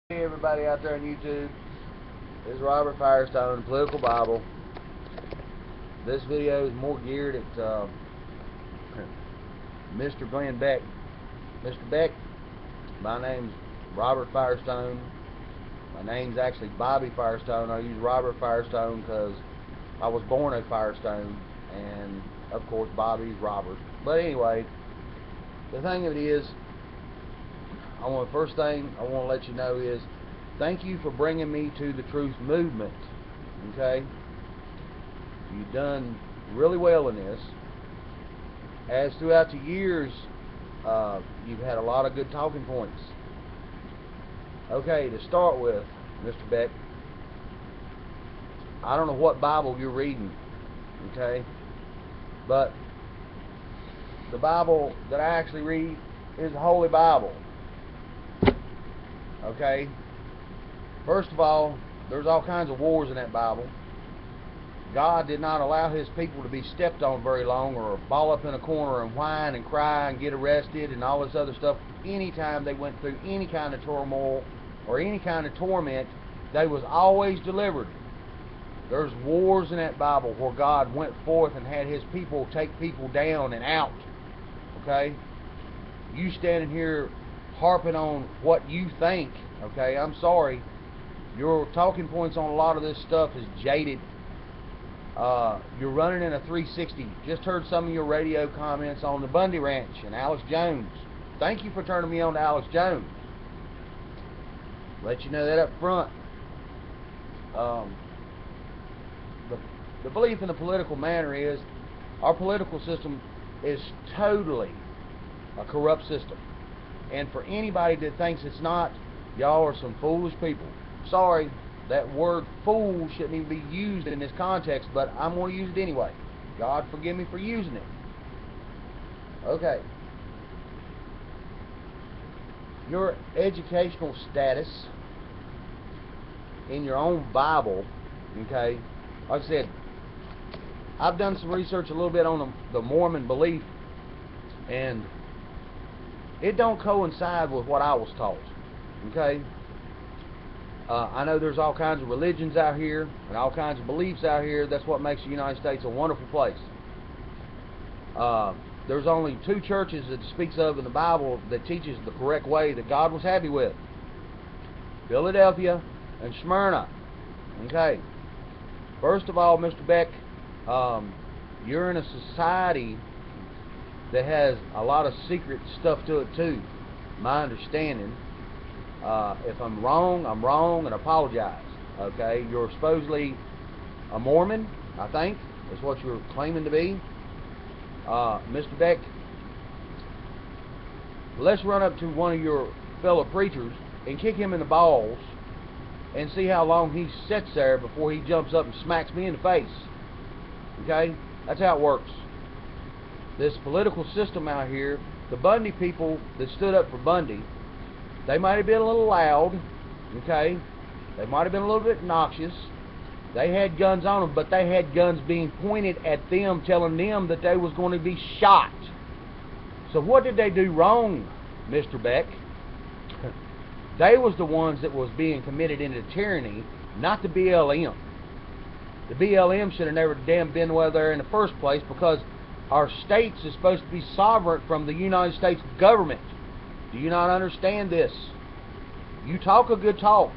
Hey everybody out there on YouTube, this is Robert Firestone, Political Bible. This video is more geared at Mr. Glenn Beck. Mr. Beck, my name's Robert Firestone. My name's actually Bobby Firestone. I use Robert Firestone because I was born a Firestone, and of course Bobby's Robert. But anyway, the thing of it is, first thing I want to let you know is thank you for bringing me to the truth movement. Okay, you've done really well in this. As throughout the years, you've had a lot of good talking points. Okay, to start with, Mr. Beck, I don't know what Bible you're reading, okay, but the Bible that I actually read is the Holy Bible. Okay, first of all, there's all kinds of wars in that Bible. God did not allow his people to be stepped on very long, or ball up in a corner and whine and cry and get arrested and all this other stuff. Anytime they went through any kind of turmoil or any kind of torment, they was always delivered. There's wars in that Bible where God went forth and had his people take people down and out. Okay, you standing here harping on what you think, okay, I'm sorry, your talking points on a lot of this stuff is jaded. You're running in a 360. Just heard some of your radio comments on the Bundy Ranch and Alex Jones. Thank you for turning me on to Alex Jones. Let you know that up front. The belief in the political manner is our political system is totally a corrupt system. And for anybody that thinks it's not, y'all are some foolish people. Sorry, that word fool shouldn't even be used in this context, but I'm going to use it anyway. God forgive me for using it. Okay. Your educational status in your own Bible, okay, like I said, I've done some research a little bit on the Mormon belief, and it don't coincide with what I was taught. Okay, I know there's all kinds of religions out here and all kinds of beliefs out here. That's what makes the United States a wonderful place. There's only two churches that speaks of in the Bible that teaches the correct way that God was happy with: Philadelphia and Smyrna. Okay, first of all, Mr. Beck, you're in a society that has a lot of secret stuff to it too. My understanding. If I'm wrong, and apologize. Okay, you're supposedly a Mormon, I think, is what you're claiming to be. Mr. Beck, let's run up to one of your fellow preachers and kick him in the balls and see how long he sits there before he jumps up and smacks me in the face. Okay, that's how it works. This political system out here, the Bundy people that stood up for Bundy, they might have been a little loud, okay? They might have been a little bit noxious. They had guns on them, but they had guns being pointed at them, telling them that they was going to be shot. So what did they do wrong, Mr. Beck? They was the ones that was being committed into tyranny, not the BLM. The BLM should have never damn been where they're in the first place, because our states is supposed to be sovereign from the United States government. Do you not understand this? You talk a good talk.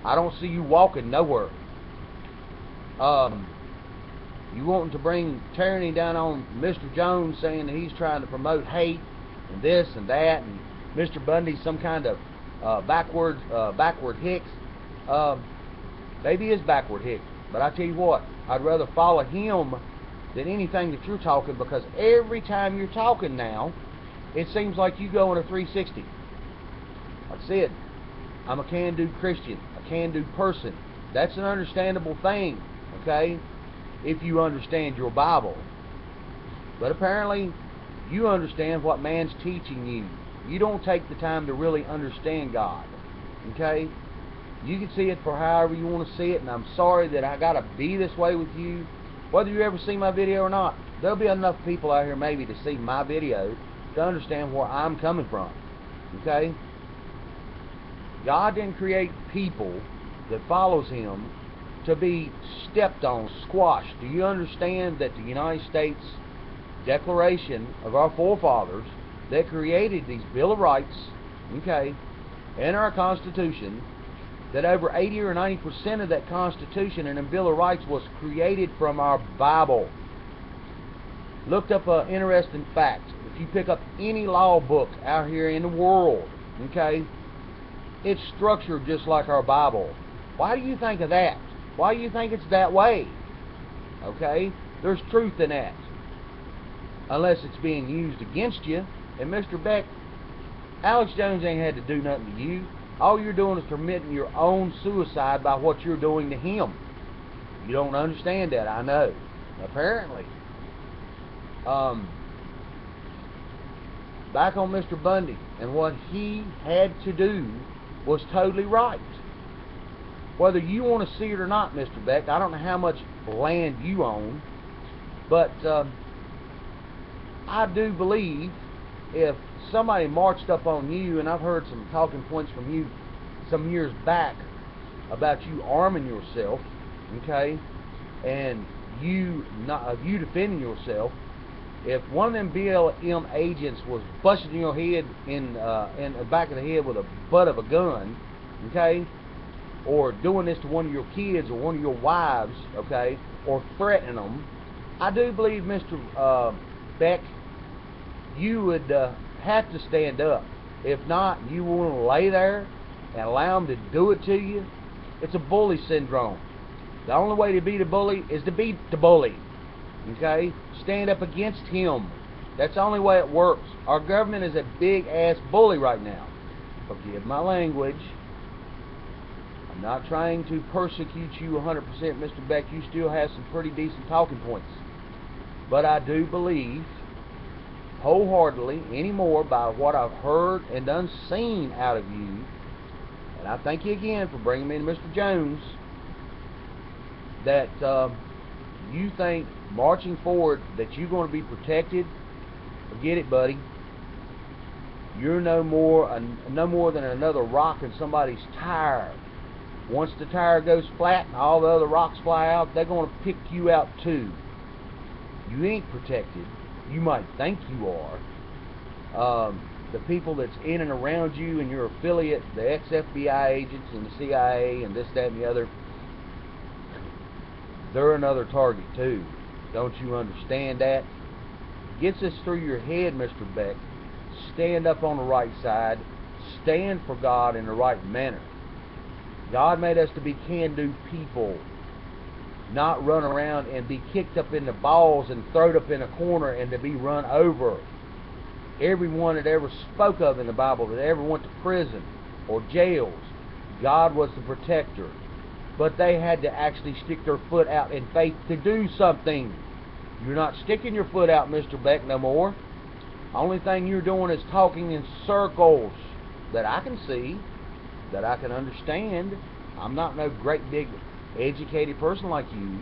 I don't see you walking nowhere. You wanting to bring tyranny down on Mr. Jones, saying that he's trying to promote hate and this and that, and Mr. Bundy's some kind of backward hick. Maybe he is backward hick, but I tell you what, I'd rather follow him than anything that you're talking, because every time you're talking now, it seems like you go in a 360. Like I said, I'm a can-do Christian, a can-do person. That's an understandable thing, okay, if you understand your Bible. But apparently, you understand what man's teaching you. You don't take the time to really understand God, okay? You can see it for however you want to see it, and I'm sorry that I got to be this way with you. Whether you ever see my video or not, there'll be enough people out here maybe to see my video to understand where I'm coming from. Okay? God didn't create people that follows Him to be stepped on, squashed. Do you understand that the United States Declaration of our forefathers that created these Bill of Rights, okay, and our Constitution, that over 80 or 90% of that Constitution and the Bill of Rights was created from our Bible? Looked up an interesting fact. If you pick up any law book out here in the world, okay, it's structured just like our Bible. Why do you think of that? Why do you think it's that way? Okay, there's truth in that, unless it's being used against you. And Mr. Beck, Alex Jones ain't had to do nothing to you. All you're doing is committing your own suicide by what you're doing to him. You don't understand that, I know. Apparently. Back on Mr. Bundy, and what he had to do was totally right. Whether you want to see it or not, Mr. Beck, I don't know how much land you own, but I do believe if somebody marched up on you, and I've heard some talking points from you some years back about you arming yourself, okay, and you defending yourself. If one of them BLM agents was busting your head in the back of the head with a butt of a gun, okay, or doing this to one of your kids or one of your wives, okay, or threatening them, I do believe, Mr. Beck, you would have to stand up. If not, you want to lay there and allow them to do it to you. It's a bully syndrome. The only way to beat a bully is to beat the bully. Okay? Stand up against him. That's the only way it works. Our government is a big-ass bully right now. Forgive my language. I'm not trying to persecute you 100%, Mr. Beck. You still have some pretty decent talking points. But I do believe wholeheartedly anymore by what I've heard and done seen out of you, and I thank you again for bringing me to Mr. Jones, that you think marching forward that you're going to be protected. Forget it, buddy. You're no more than another rock in somebody's tire. Once the tire goes flat and all the other rocks fly out, they're going to pick you out too. You ain't protected. You might think you are. The people that's in and around you and your affiliate, the ex-FBI agents and the CIA and this, that, and the other, they're another target too. Don't you understand that? Gets this through your head, Mr. Beck. Stand up on the right side. Stand for God in the right manner. God made us to be can-do people, not run around and be kicked up in the balls and thrown up in a corner and to be run over. Everyone that ever spoke of in the Bible, that ever went to prison or jails, God was the protector. But they had to actually stick their foot out in faith to do something. You're not sticking your foot out, Mr. Beck, no more. Only thing you're doing is talking in circles that I can see, that I can understand. I'm not no great big educated person like you,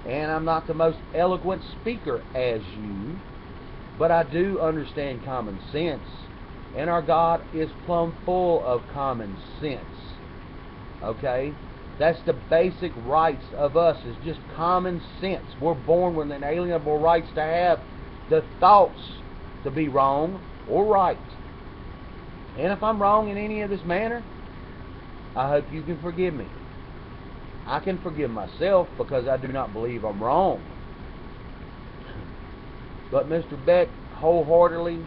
and I'm not the most eloquent speaker as you, but I do understand common sense, and our God is plumb full of common sense. Okay? That's the basic rights of us, is just common sense. We're born with inalienable rights to have the thoughts to be wrong or right. And if I'm wrong in any of this manner, I hope you can forgive me. I can forgive myself because I do not believe I'm wrong. But Mr. Beck, wholeheartedly,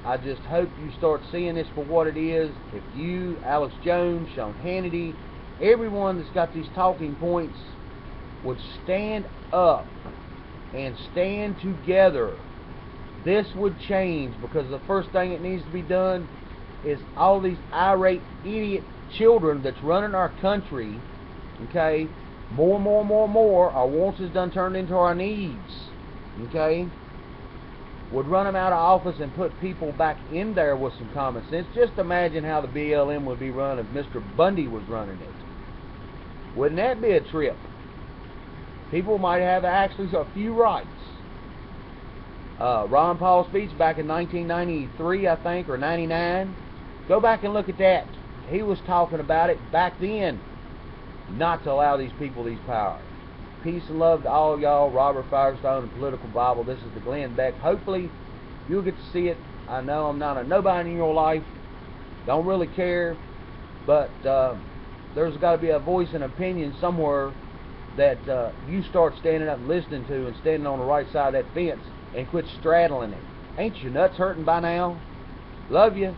I just hope you start seeing this for what it is. If you, Alex Jones, Sean Hannity, everyone that's got these talking points would stand up and stand together, this would change, because the first thing that needs to be done is all these irate, idiot children that's running our country, okay, more, our wants is done turned into our needs, okay, would run them out of office and put people back in there with some common sense. Just imagine how the BLM would be run if Mr. Bundy was running it. Wouldn't that be a trip? People might have actually a few rights. Ron Paul's speech back in 1993, I think, or 99, Go back and look at that. He was talking about it back then, not to allow these people these powers. Peace and love to all y'all. Robert Firestone and Political Bible. This is the Glenn Beck. Hopefully you'll get to see it. I know I'm not a nobody in your life. Don't really care. But there's got to be a voice and opinion somewhere that you start standing up and listening to, and standing on the right side of that fence, and quit straddling it. Ain't your nuts hurting by now? Love you.